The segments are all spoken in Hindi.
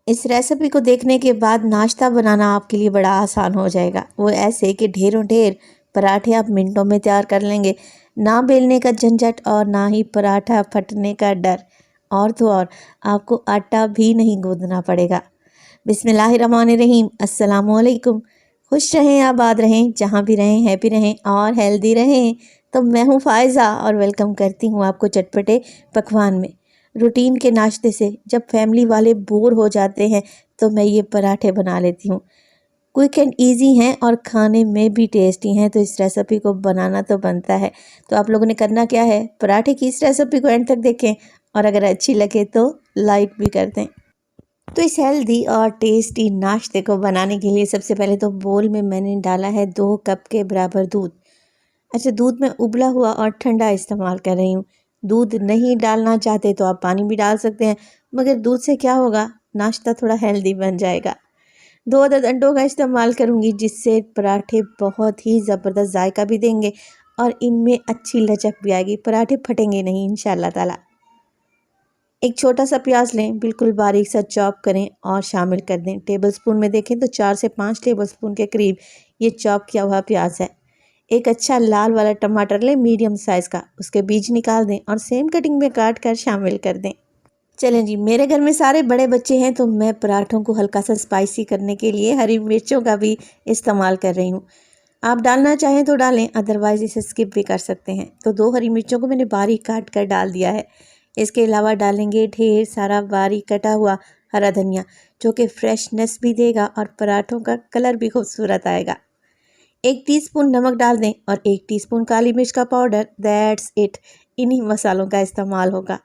इस रेसिपी को देखने के बाद नाश्ता बनाना आपके लिए बड़ा आसान हो जाएगा। वो ऐसे कि ढेरों ढेर पराठे आप मिनटों में तैयार कर लेंगे। ना बेलने का झंझट और ना ही पराठा फटने का डर। और तो और आपको आटा भी नहीं गूंदना पड़ेगा। बिस्मिल्लाहिर्रहमानिर्रहीम, अस्सलामुअलैकुम। खुश रहें, आबाद रहें, जहाँ भी रहें हैप्पी रहें और हेल्दी रहें। तो मैं हूँ फ़ायज़ा और वेलकम करती हूँ आपको चटपटे पकवान में। रूटीन के नाश्ते से जब फैमिली वाले बोर हो जाते हैं तो मैं ये पराठे बना लेती हूँ। क्विक एंड इजी हैं और खाने में भी टेस्टी हैं, तो इस रेसिपी को बनाना तो बनता है। तो आप लोगों ने करना क्या है, पराठे की इस रेसिपी को एंड तक देखें और अगर अच्छी लगे तो लाइक भी कर दें। तो इस हेल्दी और टेस्टी नाश्ते को बनाने के लिए सबसे पहले तो बोल में मैंने डाला है 2 कप के बराबर दूध। अच्छा, दूध में उबला हुआ और ठंडा इस्तेमाल कर रही हूँ। दूध नहीं डालना चाहते तो आप पानी भी डाल सकते हैं, मगर दूध से क्या होगा, नाश्ता थोड़ा हेल्दी बन जाएगा। 2 अदद अंडों का इस्तेमाल करूँगी, जिससे पराठे बहुत ही ज़बरदस्त जायका भी देंगे और इनमें अच्छी लचक भी आएगी। पराठे फटेंगे नहीं इंशाअल्लाह ताला। एक छोटा सा प्याज लें, बिल्कुल बारीक सा चॉप करें और शामिल कर दें। टेबलस्पून में देखें तो 4 से 5 टेबलस्पून के करीब ये चॉप किया हुआ प्याज है। एक अच्छा लाल वाला टमाटर लें, मीडियम साइज़ का, उसके बीज निकाल दें और सेम कटिंग में काट कर शामिल कर दें। चलें जी, मेरे घर में सारे बड़े बच्चे हैं तो मैं पराठों को हल्का सा स्पाइसी करने के लिए हरी मिर्चों का भी इस्तेमाल कर रही हूँ। आप डालना चाहें तो डालें, अदरवाइज़ इसे स्किप भी कर सकते हैं। तो 2 हरी मिर्चों को मैंने बारीक काट कर डाल दिया है। इसके अलावा डालेंगे ढेर सारा बारीक कटा हुआ हरा धनिया, जो कि फ्रेशनेस भी देगा और पराठों का कलर भी खूबसूरत आएगा। 1 टीस्पून नमक डाल दें और 1 टीस्पून काली मिर्च का पाउडर। That's it. इन्हीं मसालों का इस्तेमाल होगा।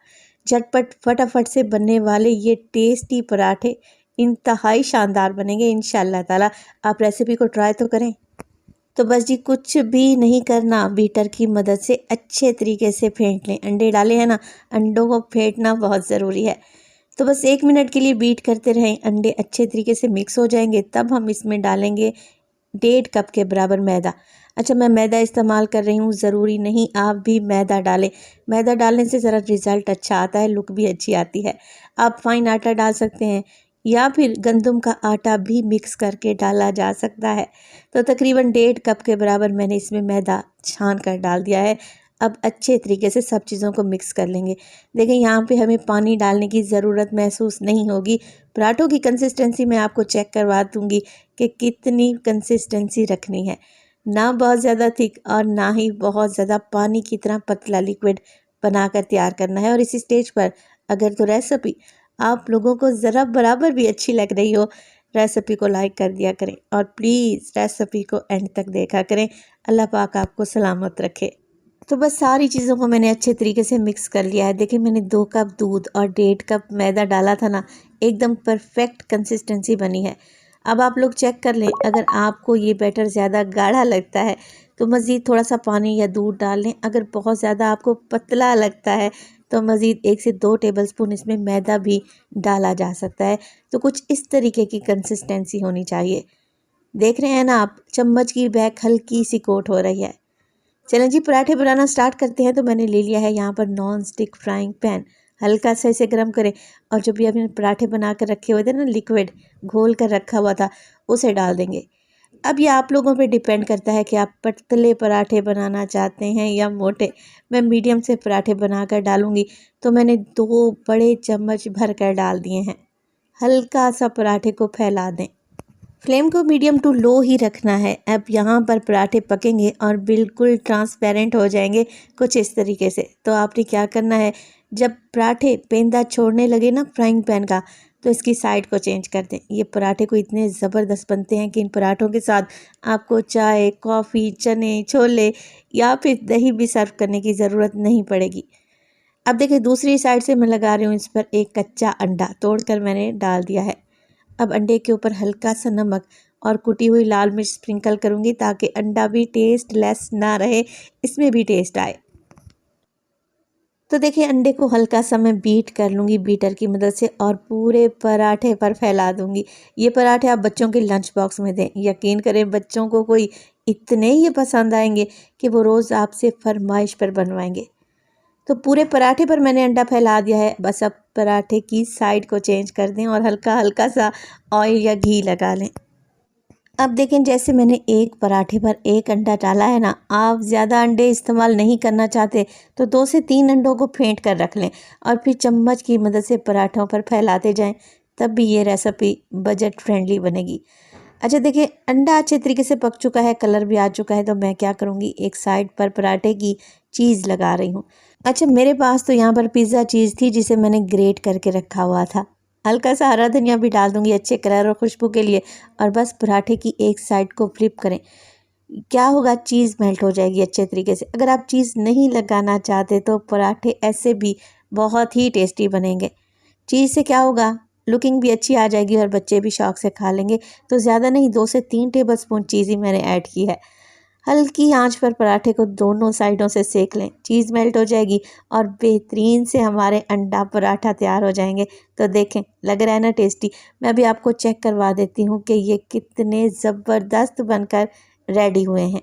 झटपट फटाफट से बनने वाले ये टेस्टी पराठे इंतहाई शानदार बनेंगे इंशाअल्लाह ताला। आप रेसिपी को ट्राई तो करें। तो बस जी, कुछ भी नहीं करना, बीटर की मदद से अच्छे तरीके से फेंट लें। अंडे डाले हैं ना, अंडों को फेंटना बहुत ज़रूरी है। तो बस 1 मिनट के लिए बीट करते रहें। अंडे अच्छे तरीके से मिक्स हो जाएंगे, तब हम इसमें डालेंगे 1.5 कप के बराबर मैदा। अच्छा, मैं मैदा इस्तेमाल कर रही हूँ, ज़रूरी नहीं आप भी मैदा डालें। मैदा डालने से ज़रा रिज़ल्ट अच्छा आता है, लुक भी अच्छी आती है। आप फाइन आटा डाल सकते हैं या फिर गंदम का आटा भी मिक्स करके डाला जा सकता है। तो तकरीबन 1.5 कप के बराबर मैंने इसमें मैदा छान कर डाल दिया है। अब अच्छे तरीके से सब चीज़ों को मिक्स कर लेंगे। देखें, यहाँ पे हमें पानी डालने की ज़रूरत महसूस नहीं होगी। पराठों की कंसिस्टेंसी मैं आपको चेक करवा दूँगी कि कितनी कंसिस्टेंसी रखनी है। ना बहुत ज़्यादा थिक और ना ही बहुत ज़्यादा पानी की तरह पतला लिक्विड बनाकर तैयार करना है। और इसी स्टेज पर अगर तो रेसिपी आप लोगों को ज़रा बराबर भी अच्छी लग रही हो, रेसिपी को लाइक कर दिया करें और प्लीज़ रेसिपी को एंड तक देखा करें। अल्लाह पाक आपको सलामत रखे। तो बस सारी चीज़ों को मैंने अच्छे तरीके से मिक्स कर लिया है। देखिए, मैंने 2 कप दूध और 1.5 कप मैदा डाला था ना, एकदम परफेक्ट कंसिस्टेंसी बनी है। अब आप लोग चेक कर लें, अगर आपको ये बैटर ज़्यादा गाढ़ा लगता है तो मज़ीद थोड़ा सा पानी या दूध डाल लें। अगर बहुत ज़्यादा आपको पतला लगता है तो मज़ीद 1 से 2 टेबलस्पून इसमें मैदा भी डाला जा सकता है। तो कुछ इस तरीके की कंसिस्टेंसी होनी चाहिए। देख रहे हैं ना आप, चम्मच की बैक हल्की सी कोट हो रही है। चलें जी, पराठे बनाना स्टार्ट करते हैं। तो मैंने ले लिया है यहाँ पर नॉन स्टिक फ्राइंग पैन। हल्का सा इसे गर्म करें और जो भी हमने पराठे बना कर रखे हुए थे ना, लिक्विड घोल कर रखा हुआ था, उसे डाल देंगे। अब ये आप लोगों पे डिपेंड करता है कि आप पतले पराठे बनाना चाहते हैं या मोटे। मैं मीडियम से पराठे बना कर डालूँगी, तो मैंने 2 बड़े चम्मच भर कर डाल दिए हैं। हल्का सा पराठे को फैला दें। फ्लेम को मीडियम टू लो ही रखना है। अब यहाँ पर पराठे पकेंगे और बिल्कुल ट्रांसपेरेंट हो जाएंगे, कुछ इस तरीके से। तो आपने क्या करना है, जब पराठे पेंदा छोड़ने लगे ना फ्राइंग पैन का, तो इसकी साइड को चेंज कर दें। ये पराठे को इतने ज़बरदस्त बनते हैं कि इन पराठों के साथ आपको चाय, कॉफ़ी, चने, छोले या फिर दही भी सर्व करने की ज़रूरत नहीं पड़ेगी। अब देखिए, दूसरी साइड से मैं लगा रही हूँ इस पर एक कच्चा अंडा तोड़कर मैंने डाल दिया है। अब अंडे के ऊपर हल्का सा नमक और कुटी हुई लाल मिर्च स्प्रिंकल करूँगी, ताकि अंडा भी टेस्ट लेस ना रहे, इसमें भी टेस्ट आए। तो देखिए, अंडे को हल्का सा मैं बीट कर लूँगी बीटर की मदद से और पूरे पराठे पर फैला दूँगी। ये पराठे आप बच्चों के लंच बॉक्स में दें। यकीन करें, बच्चों को कोई इतने ये पसंद आएंगे कि वो रोज़ आपसे फरमाइश पर बनवाएंगे। तो पूरे पराठे पर मैंने अंडा फैला दिया है। बस अब पराठे की साइड को चेंज कर दें और हल्का हल्का सा ऑयल या घी लगा लें। अब देखें, जैसे मैंने एक पराठे पर एक अंडा डाला है ना, आप ज़्यादा अंडे इस्तेमाल नहीं करना चाहते तो 2 से 3 अंडों को फेंट कर रख लें और फिर चम्मच की मदद से पराठों पर फैलाते जाएं, तब भी ये रेसिपी बजट फ्रेंडली बनेगी। अच्छा देखिए, अंडा अच्छे तरीके से पक चुका है, कलर भी आ चुका है, तो मैं क्या करूँगी, एक साइड पर पराठे की चीज़ लगा रही हूँ। अच्छा, मेरे पास तो यहाँ पर पिज़्ज़ा चीज़ थी जिसे मैंने ग्रेट करके रखा हुआ था। हल्का सा हरा धनिया भी डाल दूँगी अच्छे कलर और खुशबू के लिए, और बस पराठे की एक साइड को फ्लिप करें। क्या होगा, चीज़ मेल्ट हो जाएगी अच्छे तरीके से। अगर आप चीज़ नहीं लगाना चाहते तो पराठे ऐसे भी बहुत ही टेस्टी बनेंगे। चीज़ से क्या होगा, लुकिंग भी अच्छी आ जाएगी और बच्चे भी शौक से खा लेंगे। तो ज़्यादा नहीं, 2 से 3 टेबलस्पून चीज़ ही मैंने ऐड की है। हल्की आंच पर पराठे को दोनों साइडों से सेक लें, चीज़ मेल्ट हो जाएगी और बेहतरीन से हमारे अंडा पराठा तैयार हो जाएंगे। तो देखें, लग रहा है ना टेस्टी। मैं अभी आपको चेक करवा देती हूँ कि ये कितने ज़बरदस्त बनकर रेडी हुए हैं।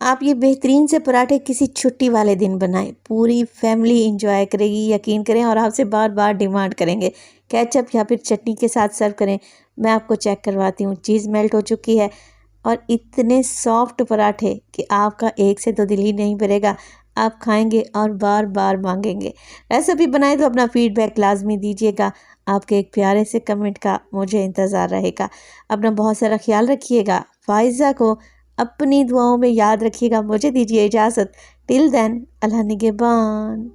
आप ये बेहतरीन से पराठे किसी छुट्टी वाले दिन बनाएं, पूरी फैमिली इंजॉय करेगी, यकीन करें, और आपसे बार बार डिमांड करेंगे। केचप या फिर चटनी के साथ सर्व करें। मैं आपको चेक करवाती हूँ, चीज़ मेल्ट हो चुकी है और इतने सॉफ्ट पराठे कि आपका एक से तो दिल ही नहीं भरेगा। आप खाएंगे और बार बार मांगेंगे। रेसिपी बनाए तो अपना फीडबैक लाजमी दीजिएगा। आपके एक प्यारे से कमेंट का मुझे इंतज़ार रहेगा। अपना बहुत सारा ख्याल रखिएगा। फ़ाइज़ा को अपनी दुआओं में याद रखिएगा। मुझे दीजिए इजाज़त। टिल देन, अल्लाह निगहबान।